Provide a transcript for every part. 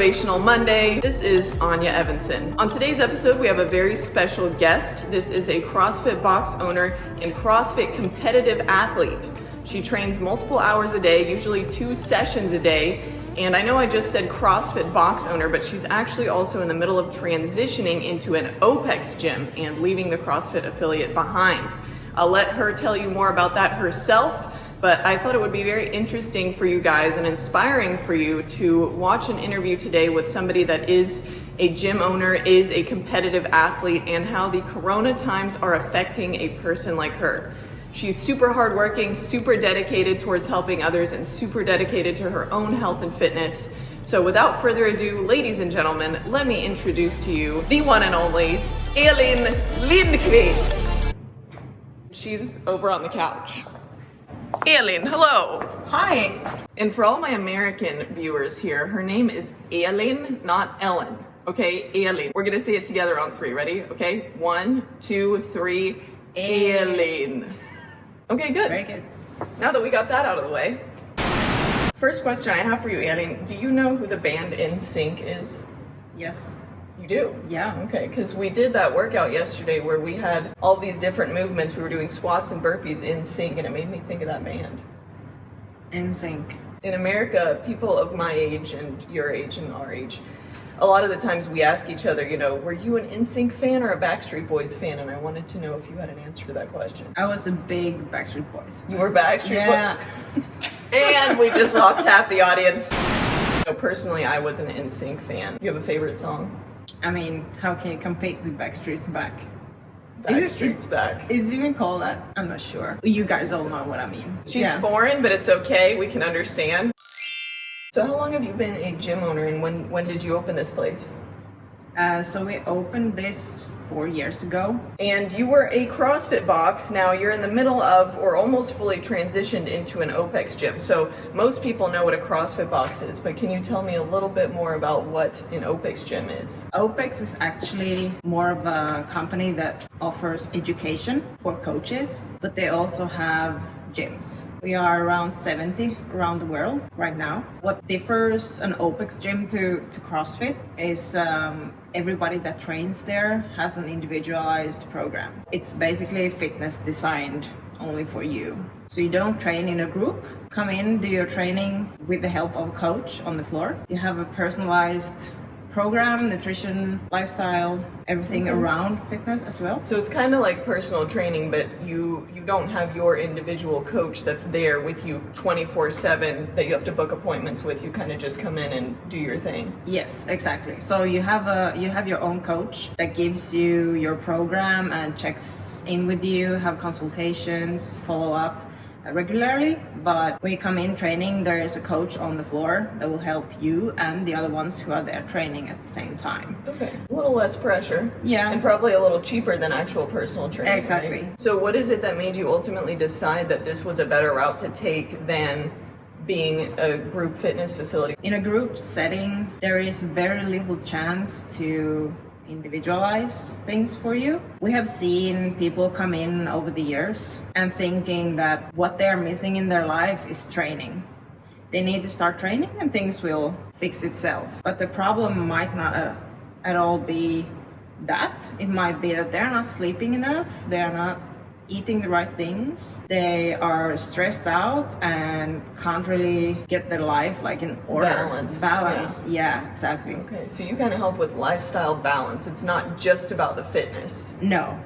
Motivational Monday. This is Anya Evanson. On today's episode, we have a very special guest. This is a CrossFit Box owner and CrossFit competitive athlete. She trains multiple hours a day, usually 2 sessions a day. And I know I just said CrossFit Box owner, but she's actually also in the middle of transitioning into an OPEX gym and leaving the CrossFit affiliate behind. I'll let her tell you more about that herself. But I thought it would be very interesting for you guys and inspiring for you to watch an interview today with somebody that is a gym owner, is a competitive athlete, and how the corona times are affecting a person like her. She's super hardworking, super dedicated towards helping others, and super dedicated to her own health and fitness. So without further ado, ladies and gentlemen, let me introduce to you the one and only Elin Lindqvist. She's over on the couch. Elin, hello. Hi. And for all my American viewers here, her name is Elin, not Ellen. Okay, Elin. We're gonna say it together on 3. Ready? Okay, 1, 2, 3. Elin. Okay, good. Very good. Now that we got that out of the way. First question I have for you, Elin. Do you know who the band NSYNC is? Yes. You do? Yeah. Okay, because we did that workout yesterday where we had all these different movements. We were doing squats and burpees in sync, and it made me think of that band. NSYNC. In America, people of my age and your age and our age, a lot of the times we ask each other, you know, were you an NSYNC fan or a Backstreet Boys fan? And I wanted to know if you had an answer to that question. I was a big Backstreet Boys. You were Backstreet Yeah. Boys? And we just lost half the audience. So personally, I was an NSYNC fan. Do you have a favorite song? I mean, how can you compete with Backstreet's Back? Backstreet's Back. Is it even called that? I'm not sure. You guys all know what I mean. She's foreign, but it's okay. We can understand. So how long have you been a gym owner, and when did you open this place? So we opened this 4 years ago. And you were a CrossFit Box. Now you're in the middle of, or almost fully transitioned into an OPEX gym. So most people know what a CrossFit Box is, but can you tell me a little bit more about what an OPEX gym is? OPEX is actually more of a company that offers education for coaches, but they also have gyms. We are around 70 around the world right now. What differs an OPEX gym to CrossFit is everybody that trains there has an individualized program. It's basically fitness designed only for you. So you don't train in a group. Come in, do your training with the help of a coach on the floor. You have a personalized program, nutrition, lifestyle, everything around fitness as well. So it's kind of like personal training, but you don't have your individual coach that's there with you 24/7 that you have to book appointments with. You kind of just come in and do your thing. Yes, exactly. So you have your own coach that gives you your program and checks in with you, have consultations, follow up regularly. But when you come in training, there is a coach on the floor that will help you and the other ones who are there training at the same time. Okay, a little less pressure. Yeah. And probably a little cheaper than actual personal training. Exactly. Right? So what is it that made you ultimately decide that this was a better route to take than being a group fitness facility? In a group setting, there is very little chance to individualize things for you. We have seen people come in over the years and thinking that what they're missing in their life is training. They need to start training and things will fix itself. But the problem might not at all be that. It might be that they're not sleeping enough, they're not eating the right things, they are stressed out and can't really get their life like in order. Balance. Yeah, exactly. Okay, so you kind of help with lifestyle balance. It's not just about the fitness. No,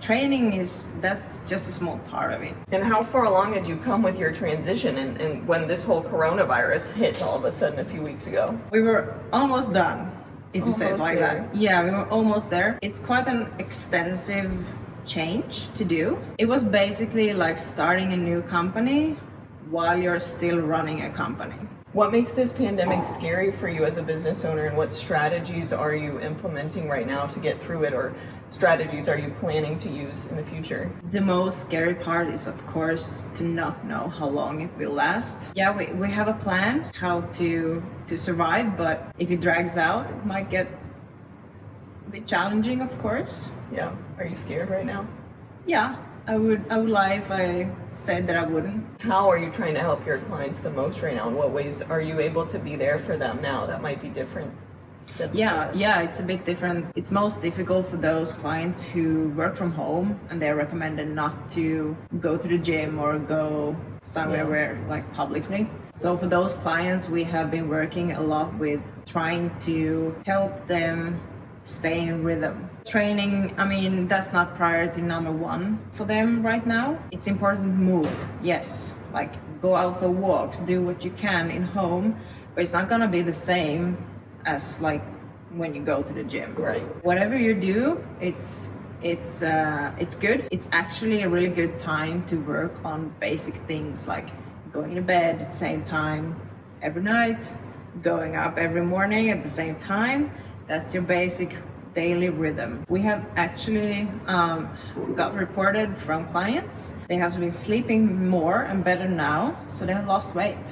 training that's just a small part of it. And how far along had you come with your transition and when this whole coronavirus hit all of a sudden a few weeks ago? We were almost done, if you say it like that. Yeah, we were almost there. It's quite an extensive change to do. It was basically like starting a new company while you're still running a company. What makes this pandemic scary for you as a business owner, and what strategies are you implementing right now to get through it, or strategies are you planning to use in the future? The most scary part is, of course, to not know how long it will last. Yeah, we have a plan how to survive, but if it drags out, it might get a bit challenging, of course. Yeah. Are you scared right now? Yeah, I would lie if I said that I wouldn't. How are you trying to help your clients the most right now? In what ways are you able to be there for them now that might be different? Yeah, it's a bit different. It's most difficult for those clients who work from home and they're recommended not to go to the gym or go somewhere where like publicly. So for those clients, we have been working a lot with trying to help them stay in rhythm. Training, I mean, that's not priority number one for them right now. It's important to move, yes, like go out for walks, do what you can in home, but it's not gonna be the same as like when you go to the gym. Right. Whatever you do, it's good. It's actually a really good time to work on basic things like going to bed at the same time every night, going up every morning at the same time. That's your basic daily rhythm. We have actually got reported from clients they have been sleeping more and better now, so they have lost weight.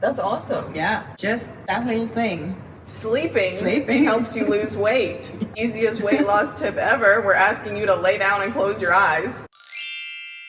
That's awesome. Yeah, just that little thing. Sleeping helps you lose weight. Easiest weight loss tip ever. We're asking you to lay down and close your eyes.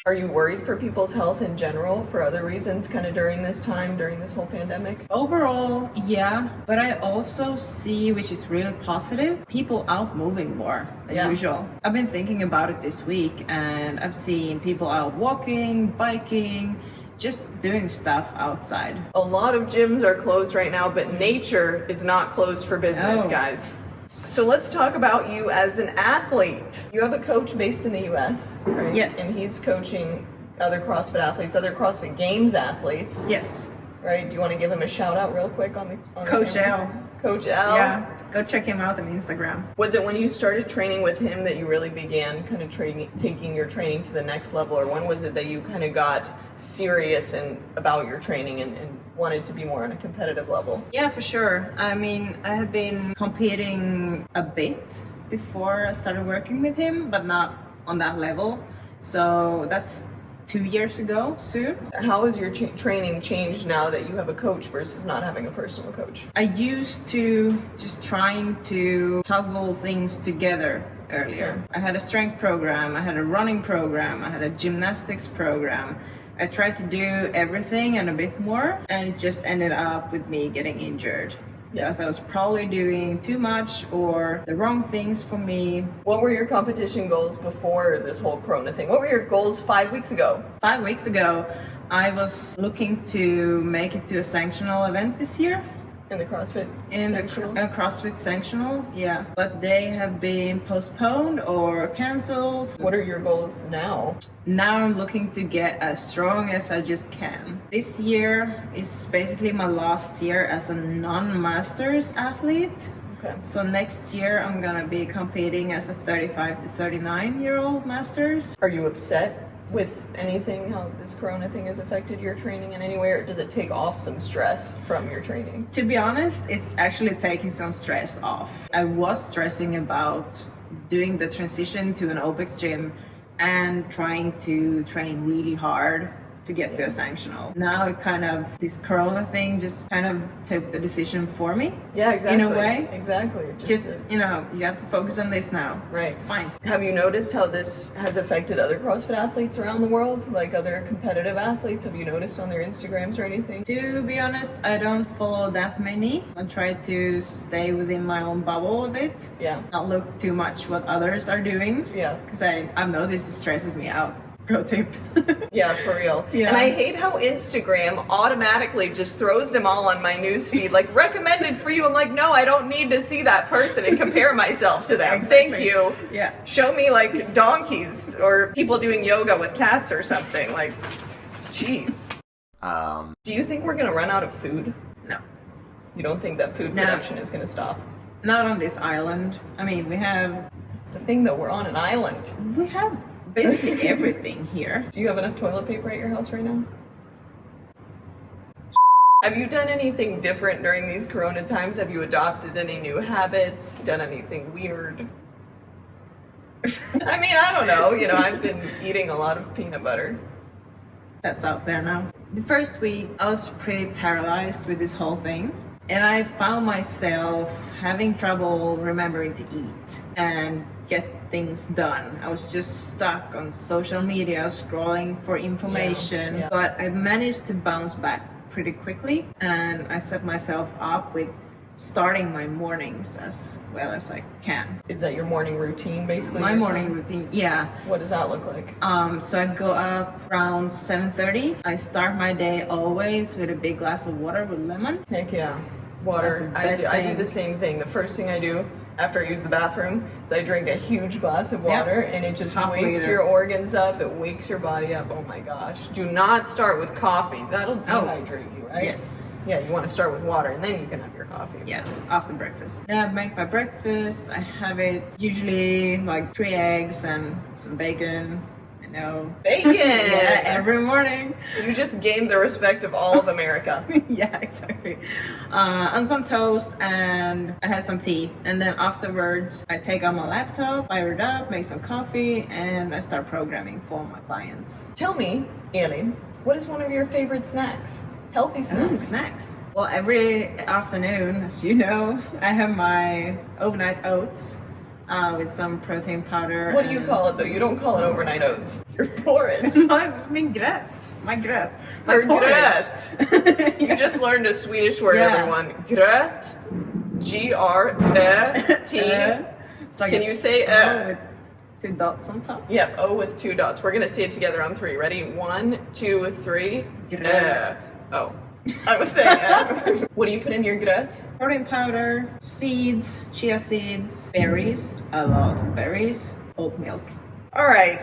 Are you worried for people's health in general for other reasons kind of during this time, during this whole pandemic? Overall, yeah, but I also see, which is really positive, people out moving more than usual. I've been thinking about it this week and I've seen people out walking, biking, just doing stuff outside. A lot of gyms are closed right now, but nature is not closed for business, guys. So let's talk about you as an athlete. You have a coach based in the US, right? Yes. And he's coaching other CrossFit athletes, other CrossFit Games athletes. Yes. Right? Do you want to give him a shout out real quick on Coach L. Coach L. Yeah, go check him out on Instagram. Was it when you started training with him that you really began kind of taking your training to the next level, or when was it that you kind of got serious about your training and wanted to be more on a competitive level? Yeah, for sure. I mean, I have been competing a bit before I started working with him, but not on that level. So that's 2 years ago soon. How has your training changed now that you have a coach versus not having a personal coach? I used to just trying to puzzle things together earlier. I had a strength program, I had a running program, I had a gymnastics program. I tried to do everything and a bit more, and it just ended up with me getting injured. Because I was probably doing too much or the wrong things for me. What were your competition goals before this whole Corona thing? What were your goals 5 weeks ago? 5 weeks ago, I was looking to make it to a sanctional event this year. In the CrossFit Sanctionals? In CrossFit Sanctional, yeah. But they have been postponed or cancelled. What are your goals now? Now I'm looking to get as strong as I just can. This year is basically my last year as a non-masters athlete. Okay. So next year I'm gonna be competing as a 35 to 39-year-old masters. Are you upset with anything, how this Corona thing has affected your training in any way, or does it take off some stress from your training? To be honest, it's actually taking some stress off. I was stressing about doing the transition to an OPEX gym and trying to train really hard to get to a sanctional. Now it kind of, this Corona thing just kind of took the decision for me. Yeah, exactly. In a way. Exactly. Just, you know, you have to focus on this now. Right. Fine. Have you noticed how this has affected other CrossFit athletes around the world? Like other competitive athletes? Have you noticed on their Instagrams or anything? To be honest, I don't follow that many. I try to stay within my own bubble a bit. Yeah. Not look too much what others are doing. Yeah. Because I've noticed it stresses me out. Pro tip. Yeah, for real. Yeah. And I hate how Instagram automatically just throws them all on my newsfeed, like recommended for you. I'm like, no, I don't need to see that person and compare myself to them. Exactly. Thank you. Yeah. Show me like donkeys or people doing yoga with cats or something. Like, jeez. Do you think we're gonna run out of food? No. You don't think that food production is gonna stop? Not on this island. I mean, we have It's the thing though, we're on an island. basically everything here. Do you have enough toilet paper at your house right now? Have you done anything different during these Corona times? Have you adopted any new habits? Done anything weird? I mean, I don't know. You know, I've been eating a lot of peanut butter. That's out there now. The first week, I was pretty paralyzed with this whole thing. And I found myself having trouble remembering to eat and get things done. I was just stuck on social media scrolling for information, Yeah. but I managed to bounce back pretty quickly, and I set myself up with starting my mornings as well as I can. Is that your morning routine, basically? My morning routine, yeah. What does that look like? So I go up around 7:30. I start my day always with a big glass of water with lemon. Heck yeah. That's Water. the I best do thing. the same thing. The first thing I do after I use the bathroom is I drink a huge glass of water, and it just Half wakes liter. your organs up. It wakes your body up. Oh my gosh. Do not start with coffee. That'll dehydrate you, right? Yes. Yeah, you want to start with water, and then you can have your coffee. Yeah, after breakfast. Then I make my breakfast. I have it usually like 3 eggs and some bacon. I know. Bacon! Yeah, every morning. You just gained the respect of all of America. Yeah, exactly. And some toast, and I have some tea. And then afterwards, I take out my laptop, fire it up, make some coffee, and I start programming for my clients. Tell me, Elin, what is one of your favorite snacks? Healthy snacks. Ooh, snacks. Well, every afternoon, as you know, I have my overnight oats with some protein powder. What do you call it though? You don't call it overnight oats. Your porridge. Min gröt. My gröt. My Her porridge. gröt. You just learned a Swedish word, Yeah. everyone. Gröt. G-R-E-T. It's like Can a you say O with 2 dots on top? Yep, O with 2 dots. We're gonna say it together on 3. Ready? 1, 2, 3. Gröt. Oh. I was saying What do you put in your gröt? Protein powder, seeds, chia seeds, berries, a lot of berries, oat milk. All right.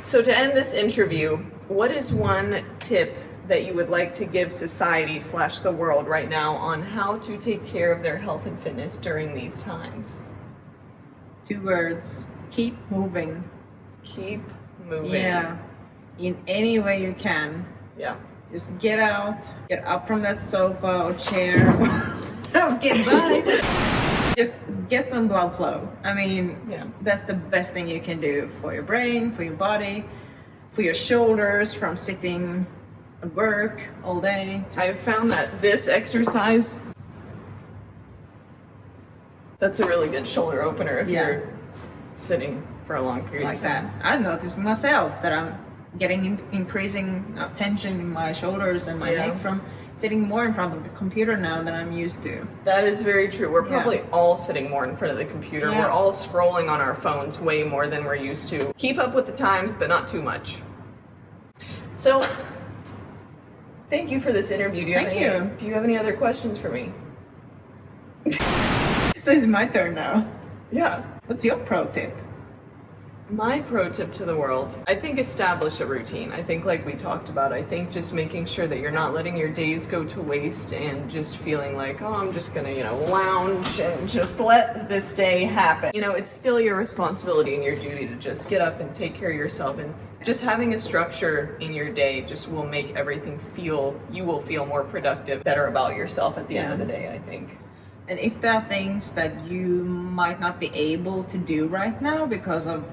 So to end this interview, what is one tip that you would like to give society / the world right now on how to take care of their health and fitness during these times? 2 words, keep moving. Keep moving. Yeah, in any way you can. Yeah. Just get out, get up from that sofa or chair. Okay, bye. Just get some blood flow. I mean, Yeah. that's the best thing you can do for your brain, for your body, for your shoulders from sitting at work all day. Just I've found that this exercise, that's a really good shoulder opener if Yeah. you're sitting for a long period like of time. that. I've noticed myself that I'm getting increasing tension in my shoulders and my Yeah. neck from sitting more in front of the computer now than I'm used to. That is very true. We're Yeah. probably all sitting more in front of the computer. Yeah. We're all scrolling on our phones way more than we're used to. Keep up with the times, but not too much. So, thank you for this interview. Thank you. Do you have any other questions for me? So it's my turn now. Yeah. What's your pro tip? My pro tip to the world, I think establish a routine. I think like we talked about, I think just making sure that you're not letting your days go to waste and just feeling like, oh, I'm just gonna, lounge and just let this day happen. It's still your responsibility and your duty to just get up and take care of yourself, and just having a structure in your day just will make everything you will feel more productive, better about yourself at the end of the day, I think. And if there are things that you might not be able to do right now because of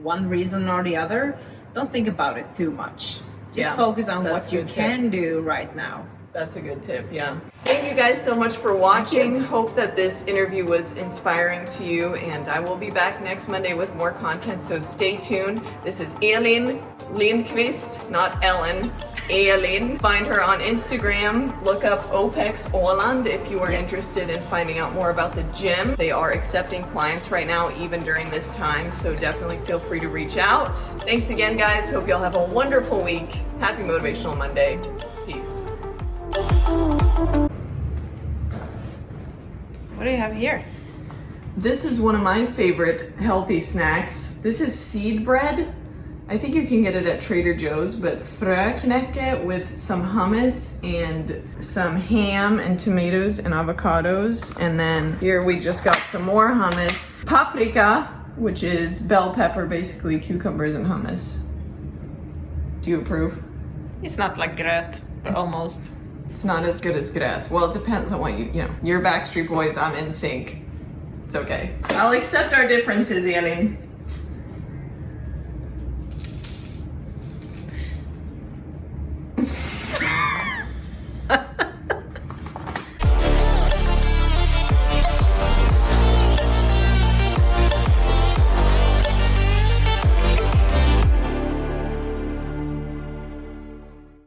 one reason or the other, don't think about it too much. Just Yeah, focus on that's what you good tip. can do right now. That's a good tip, yeah. Thank you guys so much for watching. Hope that this interview was inspiring to you, and I will be back next Monday with more content, so stay tuned. This is Elin Lindqvist, not Ellen. Elin. Find her on Instagram. Look up OPEX Åland if you are interested in finding out more about the gym. They are accepting clients right now, even during this time, so definitely feel free to reach out. Thanks again, guys. Hope y'all have a wonderful week. Happy Motivational Monday. Peace. What do you have here? This is one of my favorite healthy snacks. This is seed bread. I think you can get it at Trader Joe's, but fröknäcke with some hummus and some ham and tomatoes and avocados. And then here we just got some more hummus. Paprika, which is bell pepper, basically cucumbers and hummus. Do you approve? It's not like gröt, but almost. It's not as good as gröt. Well, it depends on what you're Backstreet Boys, I'm NSYNC. It's okay. I'll accept our differences, Elin.